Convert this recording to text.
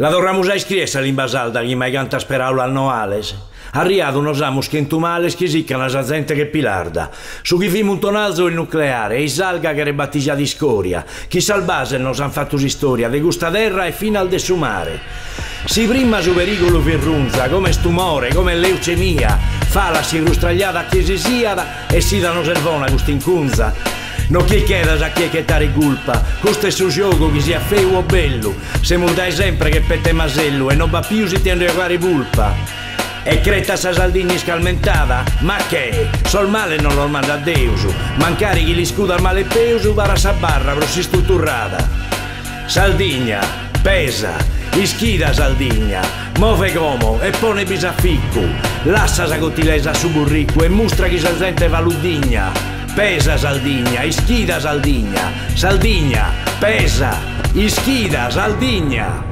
La dorramos a iscriessa l'imbasalda che mai canta speraulo al Noales. Arriato nos amos che intumales che siccano la gente che pilarda. Su chi fimo un tonalzo il nucleare e i salga che rebattigia di scoria. Chi salbase nos han fatto storia de gusta terra e fino al desumare. Si prima su pericolo firrunza, come stumore, come leucemia. Fa la si rustragliata che si sia e si danno servona quest'incunza. Non chi chieda a chi è che tare colpa, questo è su gioco che sia feo o bello, se montai sempre che pette masello e non va più si tiene a fare pulpa. E creta sa Saldini scalmentata, ma che? Sol male non lo manda a Deus, mancare chi li scuda al male peusu para sa barra prossi strutturata. Saldigna, pesa, ischida Saldigna, move como e pone bisafficco, lassa sa cottilesa su burricco e mostra chi sa gente valudigna. Pesa Saldigna, ischida Saldigna, Saldigna, pesa, ischida Saldigna.